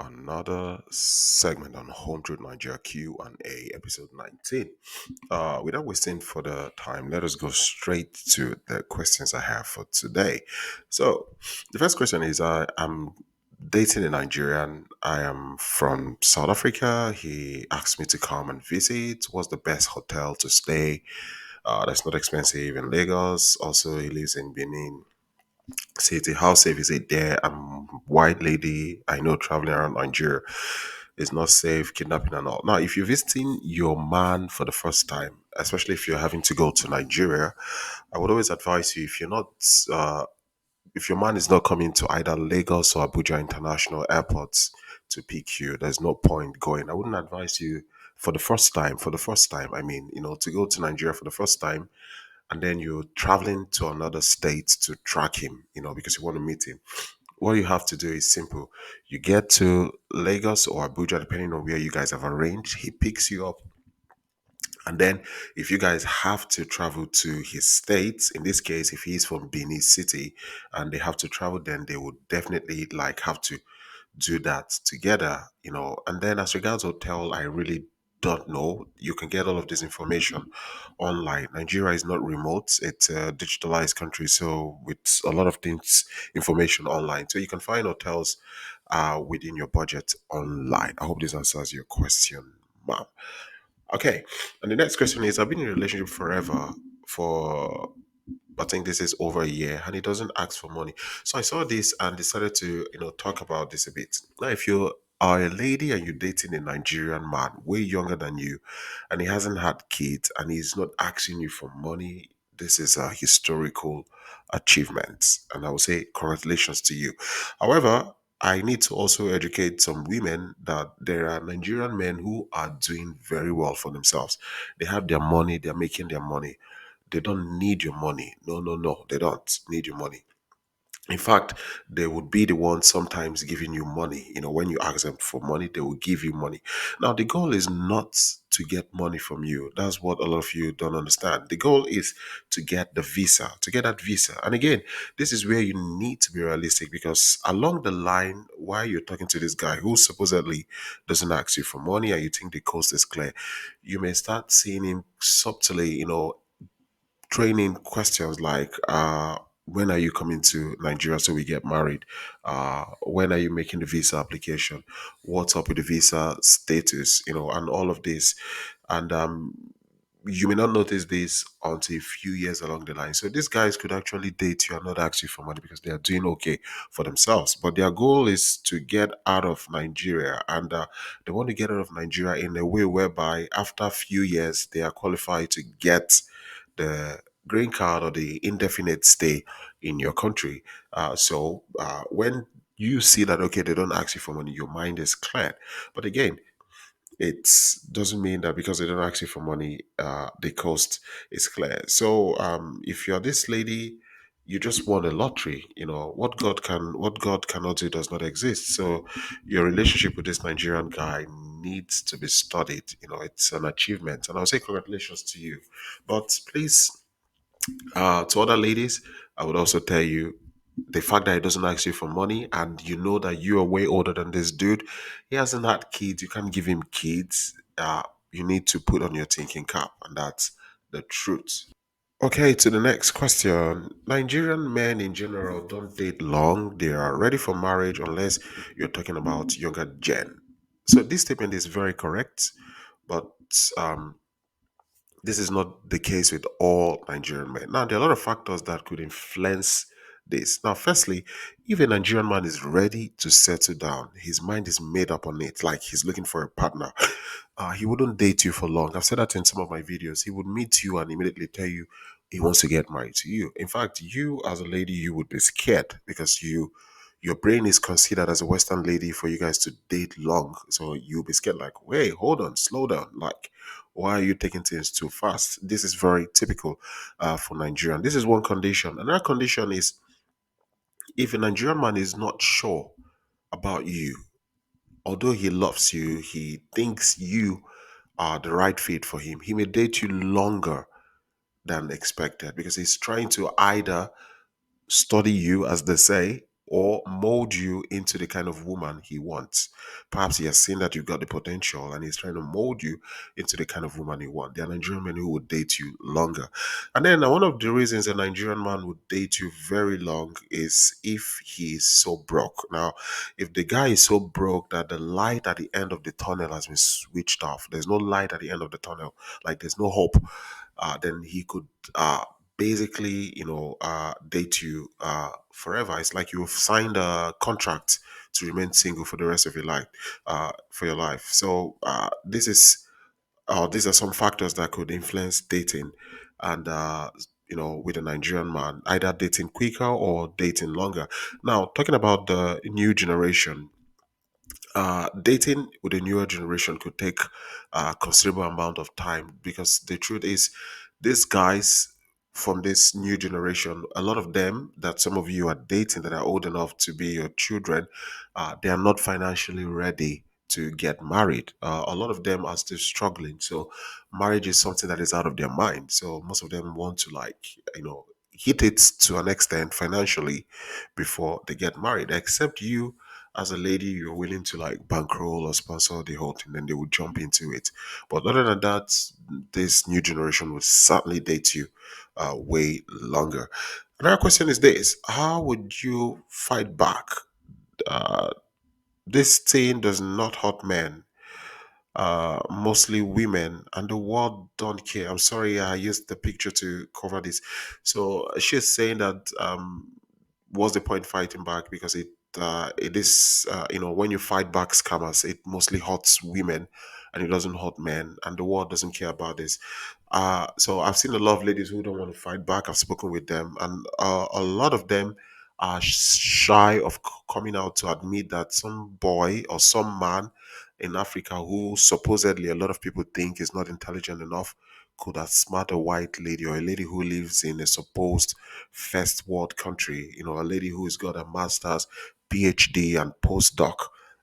another segment on Home Truth Nigeria Q&A, episode 19. Without wasting further time, let us go straight to the questions I have for today. So, the first question is I'm dating a Nigerian. I am from South Africa. He asked me to come and visit. What's the best hotel to stay? That's not expensive in Lagos. Also, he lives in Benin City. How safe is it there? I'm white lady. I know traveling around Nigeria is not safe, kidnapping and all. Now, if you're visiting your man for the first time, especially if you're having to go to Nigeria, I would always advise you uh, if your man is not coming to either Lagos or Abuja international airports to pick you, there's no point going. I wouldn't advise you for the first time. For the first time, I mean, to go to Nigeria for the first time and then you're traveling to another state to track him, because you want to meet him. What you have to do is simple. You get to Lagos or Abuja, depending on where you guys have arranged. He picks you up. And then if you guys have to travel to his states, in this case, if he's from Benin City and they have to travel, then they would definitely like have to do that together, And then as regards hotel, I really don't know. You can get all of this information online. Nigeria is not remote; it's a digitalized country, so with a lot of things, information online. So you can find hotels within your budget online. I hope this answers your question, ma'am. Okay, and the next question is: I've been in a relationship forever for I think this is over a year, and he doesn't ask for money. So I saw this and decided to, talk about this a bit. Now, if you are a lady and you're dating a Nigerian man way younger than you, and he hasn't had kids, and he's not asking you for money, this is a historical achievement, and I would say congratulations to you. However, I need to also educate some women that there are Nigerian men who are doing very well for themselves. They have their money, they're making their money. They don't need your money. No, no, no. They don't need your money. In fact, they would be the ones sometimes giving you money. When you ask them for money, they will give you money. Now, the goal is not to get money from you. That's what a lot of you don't understand. The goal is to get the visa, to get that visa. And again, this is where you need to be realistic because along the line, while you're talking to this guy who supposedly doesn't ask you for money and you think the coast is clear, you may start seeing him subtly, training questions like when are you coming to Nigeria so we get married? When are you making the visa application? What's up with the visa status? And all of this. And you may not notice this until a few years along the line. So these guys could actually date you and not ask you for money because they are doing okay for themselves. But their goal is to get out of Nigeria, and they want to get out of Nigeria in a way whereby after a few years they are qualified to get the green card or the indefinite stay in your country. So when you see that okay, they don't ask you for money, your mind is cleared. But again, it doesn't mean that because they don't ask you for money, the cost is clear. So if you're this lady, you just won a lottery. What God cannot do does not exist. So your relationship with this Nigerian guy needs to be studied. It's an achievement, and I'll say congratulations to you. But please, to other ladies, I would also tell you the fact that he doesn't ask you for money and you know that you are way older than this dude, he hasn't had kids, you can't give him kids. You need to put on your thinking cap, and that's the truth. Okay, to the next question. Nigerian men in general don't date long. They are ready for marriage unless you're talking about younger gen. So this statement is very correct, but um, this is not the case with all Nigerian men. Now, there are a lot of factors that could influence this. Now, firstly, if a Nigerian man is ready to settle down, his mind is made up on it, like he's looking for a partner, he wouldn't date you for long. I've said that in some of my videos. He would meet you and immediately tell you he wants to get married to you. In fact, you as a lady, you would be scared because your brain is considered as a Western lady for you guys to date long. So you'll be scared, like, wait, hold on, slow down. Like, why are you taking things too fast? This is very typical for Nigerian. This is one condition. Another condition is if a Nigerian man is not sure about you, although he loves you, he thinks you are the right fit for him, he may date you longer than expected because he's trying to either study you, as they say, or mold you into the kind of woman he wants. Perhaps he has seen that you've got the potential and he's trying to mold you into the kind of woman you want. There are Nigerian men who would date you longer. And then one of the reasons a Nigerian man would date you very long is if he is so broke. Now, if the guy is so broke that the light at the end of the tunnel has been switched off, there's no light at the end of the tunnel, like there's no hope, then he could basically, date you forever. It's like you've signed a contract to remain single for the rest of your life, for your life. So these are some factors that could influence dating, and with a Nigerian man, either dating quicker or dating longer. Now, talking about the new generation, dating with a newer generation could take a considerable amount of time, because the truth is, these guys from this new generation, a lot of them that some of you are dating that are old enough to be your children, they are not financially ready to get married. A lot of them are still struggling. So marriage is something that is out of their mind. So most of them want to, like, hit it to an extent financially before they get married. Except you, as a lady, you're willing to like bankroll or sponsor the whole thing, then they would jump into it. But other than that, this new generation will certainly date you way longer. Another question is this: how would you fight back? Uh, this thing does not hurt men, mostly women, and the world don't care. I'm sorry, I used the picture to cover this. So she's saying that what's the point fighting back, because it is, when you fight back scammers, it mostly hurts women and it doesn't hurt men, and the world doesn't care about this. So I've seen a lot of ladies who don't want to fight back. I've spoken with them, and a lot of them are shy of coming out to admit that some boy or some man in Africa, who supposedly a lot of people think is not intelligent enough, could outsmart a white lady, or a lady who lives in a supposed first world country, a lady who's got a master's, PhD, and postdoc.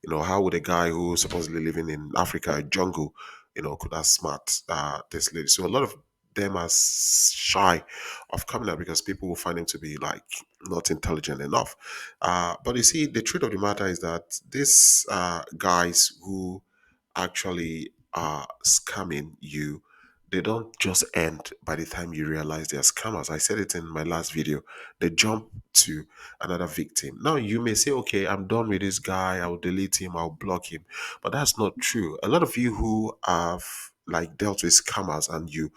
How would a guy who supposedly living in Africa, a jungle, could outsmart this lady? So a lot of them are shy of coming out, because people will find him to be like not intelligent enough. But you see, the truth of the matter is that these guys who actually are scamming you, they don't just end by the time you realize they're scammers. I said it in my last video. They jump to another victim. Now you may say, okay, I'm done with this guy, I'll delete him, I'll block him. But that's not true. A lot of you who have like dealt with scammers and you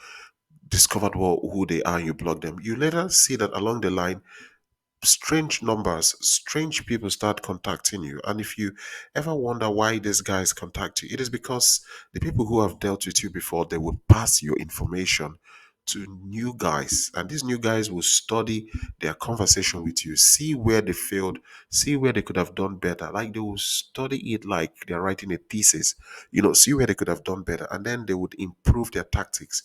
discovered who they are and you block them, you later see that along the line, strange numbers, strange people start contacting you. And if you ever wonder why these guys contact you, it is because the people who have dealt with you before, they will pass your information to new guys. And these new guys will study their conversation with you, see where they failed, see where they could have done better. Like they will study it like they're writing a thesis, see where they could have done better. And then they would improve their tactics,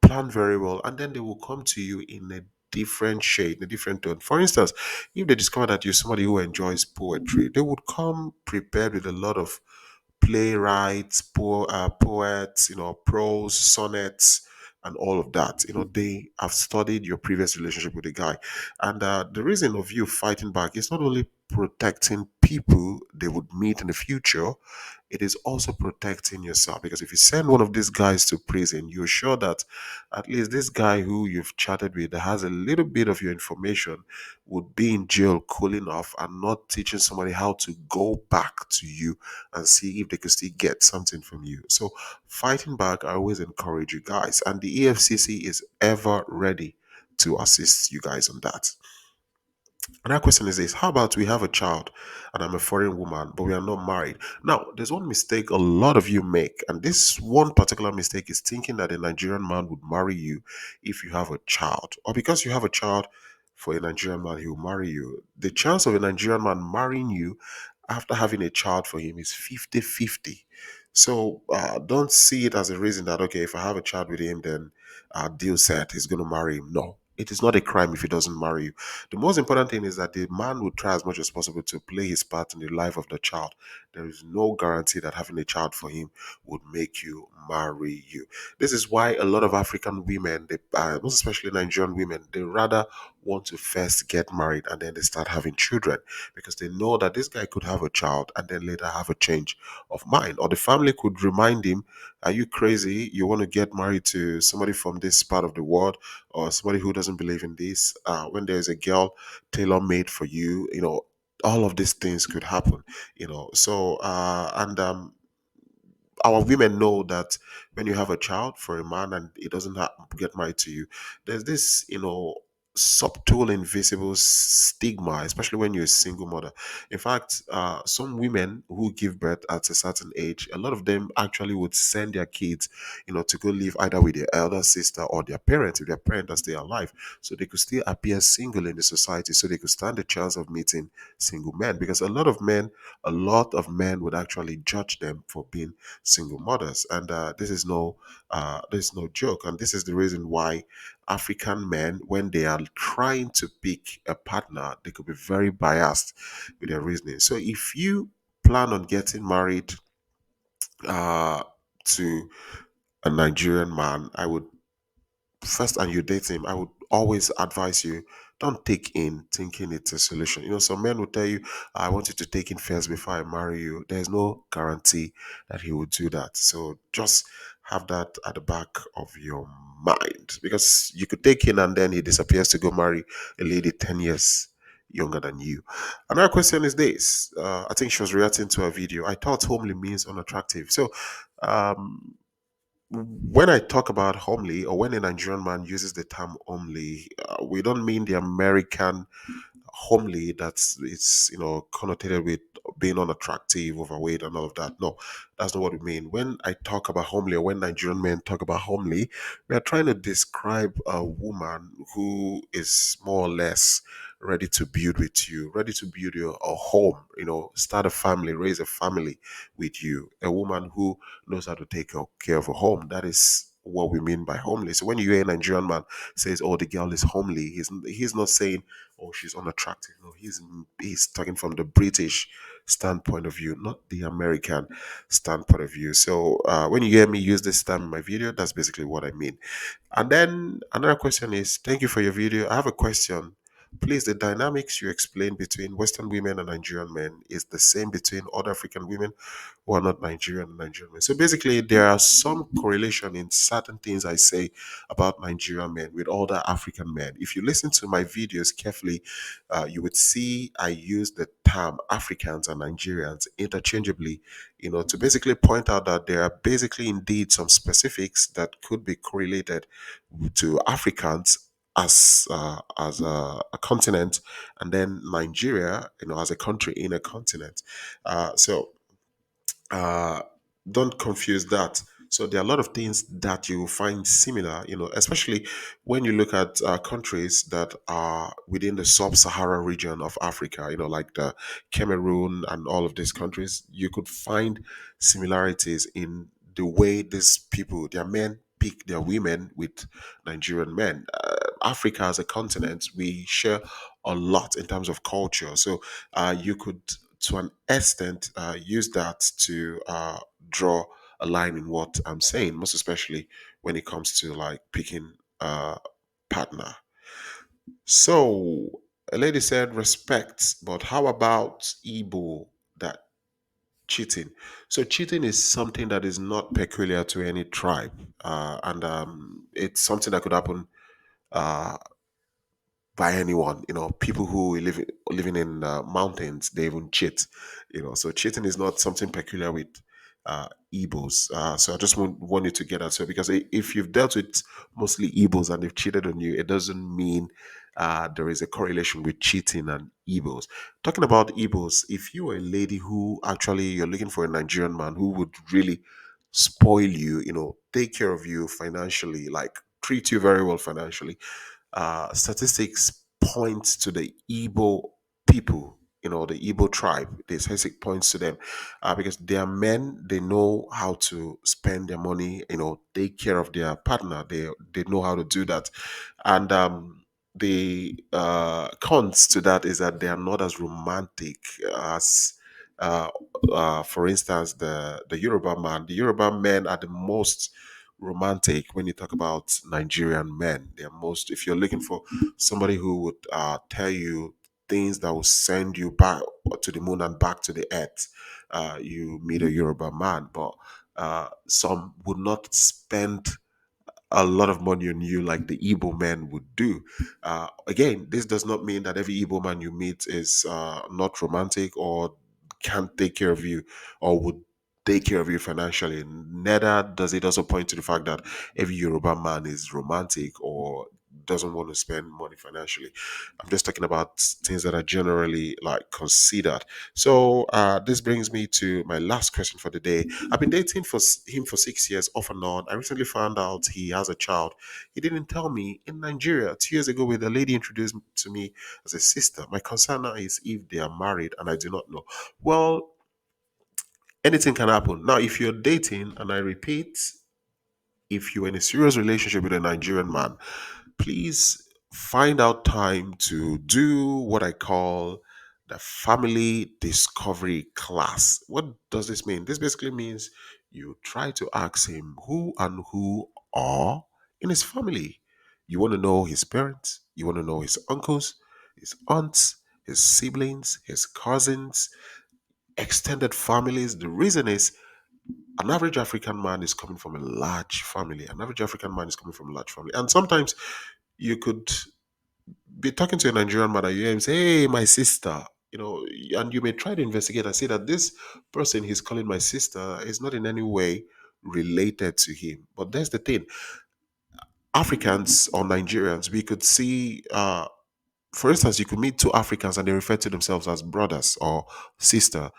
plan very well, and then they will come to you in a different shade, in a different tone. For instance, if they discover that you're somebody who enjoys poetry, they would come prepared with a lot of playwrights, poets, prose, sonnets, and all of that. They have studied your previous relationship with the guy. And the reason of you fighting back is not only protecting people they would meet in the future, it is also protecting yourself. Because if you send one of these guys to prison, you're sure that at least this guy who you've chatted with that has a little bit of your information would be in jail cooling off, and not teaching somebody how to go back to you and see if they can still get something from you. So fighting back, I always encourage you guys, and the EFCC is ever ready to assist you guys on that. Another question is this: how about we have a child and I'm a foreign woman, but we are not married? Now, there's one mistake a lot of you make, and this one particular mistake is thinking that a Nigerian man would marry you if you have a child, or because you have a child for a Nigerian man, he will marry you. The chance of a Nigerian man marrying you after having a child for him is 50-50. So don't see it as a reason that, okay, if I have a child with him, then deal set, he's going to marry him. No. it is not a crime if he doesn't marry you. The most important thing is that the man would try as much as possible to play his part in the life of the child. There is no guarantee that having a child for him would make you marry you. This is why a lot of African women, most especially Nigerian women, they rather want to first get married and then they start having children, because they know that this guy could have a child and then later have a change of mind, or the family could remind him, are you crazy? You want to get married to somebody from this part of the world, or somebody who doesn't believe in this, when there's a girl tailor made for you, all of these things could happen, and our women know that when you have a child for a man and he doesn't get married to you, there's this, subtle, invisible stigma, especially when you're a single mother. In fact, some women who give birth at a certain age, a lot of them actually would send their kids, to go live either with their elder sister or their parents, if their parents are still alive, so they could still appear single in the society, so they could stand a chance of meeting single men. Because a lot of men would actually judge them for being single mothers, and this is no joke, and this is the reason why African men, when they are trying to pick a partner, they could be very biased with their reasoning. So if you plan on getting married uh, to a Nigerian man, I would first, and you date him, I would always advise you, don't take in thinking it's a solution. Some men will tell you, I want you to take in first before I marry you. There's no guarantee that he will do that. So just have that at the back of your mind, because you could take in and then he disappears to go marry a lady 10 years younger than you. Another question is this. I think she was reacting to a video. I thought homely means unattractive. So, um, when I talk about homely, or when a Nigerian man uses the term homely, we don't mean the American homely that's it's connotated with being unattractive, overweight, and all of that. No, that's not what we mean. When I talk about homely, or when Nigerian men talk about homely, we are trying to describe a woman who is more or less ready to build with you, ready to build your a home, start a family, raise a family with you. A woman who knows how to take care of a home. That is what we mean by homely. So when you hear a Nigerian man says, "Oh, the girl is homely," he's not saying, "Oh, she's unattractive." No, he's talking from the British standpoint of view, not the American standpoint of view. So when you hear me use this term in my video, that's basically what I mean. And then another question is, thank you for your video. I have a question. Please, the dynamics you explained between Western women and Nigerian men is the same between other African women who are not Nigerian and Nigerian men. So basically, there are some correlation in certain things I say about Nigerian men with other African men. If you listen to my videos carefully, you would see I use the term Africans and Nigerians interchangeably, to basically point out that there are basically indeed some specifics that could be correlated to Africans as a continent, and then Nigeria, as a country in a continent. So uh, don't confuse that. So there are a lot of things that you will find similar, especially when you look at countries that are within the sub-Sahara region of Africa, like the Cameroon and all of these countries. You could find similarities in the way these people, their men, pick their women with Nigerian men. Africa as a continent, we share a lot in terms of culture. So you could, to an extent, use that to draw a line in what I'm saying, most especially when it comes to like picking a partner. So a lady said respect, but how about Igbo that cheating? So cheating is something that is not peculiar to any tribe, and it's something that could happen uh, by anyone. People who living in mountains, they even cheat. So cheating is not something peculiar with Igbos. So I just want you to get that. So because if you've dealt with mostly Igbos and they've cheated on you, it doesn't mean there is a correlation with cheating and Igbos. Talking about Igbos, if you are a lady who actually you're looking for a Nigerian man who would really spoil you, take care of you financially, like treat you very well financially, statistics point to the Igbo people, the Igbo tribe. The statistic points to them because they are men. They know how to spend their money. Take care of their partner. They know how to do that, and the cons to that is that they are not as romantic as, uh, for instance, the Yoruba man. The Yoruba men are the most romantic when you talk about Nigerian men. They're most, if you're looking for somebody who would tell you things that will send you back to the moon and back to the earth, you meet a Yoruba man. But some would not spend a lot of money on you like the Igbo man would do. Again, this does not mean that every Igbo man you meet is not romantic or can't take care of you or would take care of you financially. Neither does it also point to the fact that every Yoruba man is romantic or doesn't want to spend money financially. I'm just talking about things that are generally like considered. So this brings me to my last question for the day. I've been dating him for 6 years off and on. I recently found out he has a child. He didn't tell me. In Nigeria 2 years ago, with a lady introduced to me as a sister. My concern now is if they are married and I do not know. Well, anything can happen. Now, if you're dating, and I repeat, if you're in a serious relationship with a Nigerian man, please find out time to do what I call the family discovery class. What does this mean? This basically means you try to ask him who and who are in his family. You want to know his parents, you want to know his uncles, his aunts, his siblings, his cousins, extended families. The reason is an average African man is coming from a large family. An average African man is coming from a large family. And sometimes you could be talking to a Nigerian man and you hear him say, "Hey, my sister," and you may try to investigate and see that this person he's calling my sister is not in any way related to him. But there's the thing: Africans or Nigerians, we could see, for instance, you could meet two Africans and they refer to themselves as brothers or sister.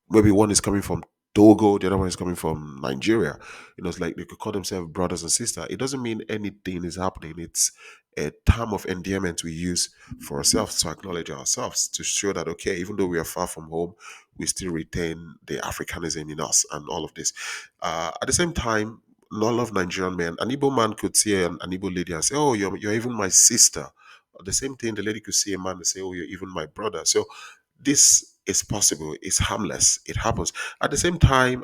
Maybe one is coming from Togo, the other one is coming from Nigeria. It's like they could call themselves brothers and sisters. It doesn't mean anything is happening. It's a term of endearment we use for ourselves to acknowledge ourselves, to show that, okay, even though we are far from home, we still retain the Africanism in us and all of this. At the same time, not of Nigerian men, an Igbo man could see an Igbo lady and say, "Oh, you're even my sister." The same thing, the lady could see a man and say, "Oh, you're even my brother." So this is possible. It's harmless. It happens. At the same time,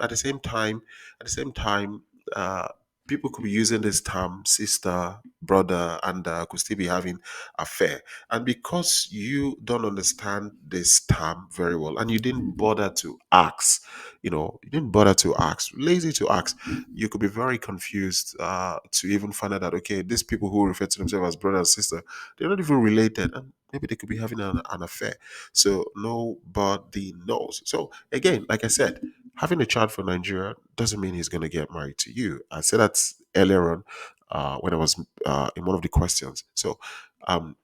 uh, people could be using this term sister, brother, and could still be having affair. And because you don't understand this term very well, and you didn't bother to ask, you didn't bother to ask, lazy to ask, you could be very confused to even find out that, okay, these people who refer to themselves as brother and sister, they're not even related, and maybe they could be having an affair. So nobody knows. So again, like I said, having a child from Nigeria doesn't mean he's going to get married to you. I said that earlier on when I was in one of the questions. So um,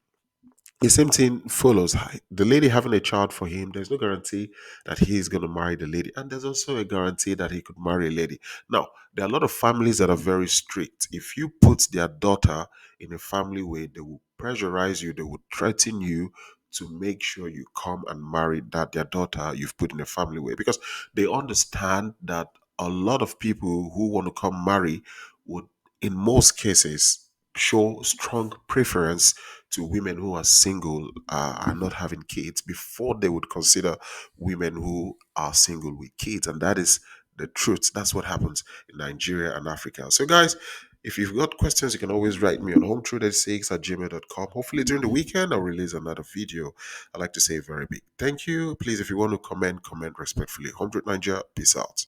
the same thing follows. The lady having a child for him, there's no guarantee that he's going to marry the lady. And there's also a guarantee that he could marry a lady. Now, there are a lot of families that are very strict. If you put their daughter in a family where they will pressurize you, they will threaten you to make sure you come and marry that their daughter you've put in a family way, because they understand that a lot of people who want to come marry would, in most cases, show strong preference to women who are single and not having kids before they would consider women who are single with kids. And that is the truth. That's what happens in Nigeria and Africa. So, guys, if you've got questions, you can always write me on hometruth86@gmail.com. Hopefully, during the weekend, I'll release another video. I like to say very big thank you. Please, if you want to comment respectfully. Home Truth Nigeria, peace out.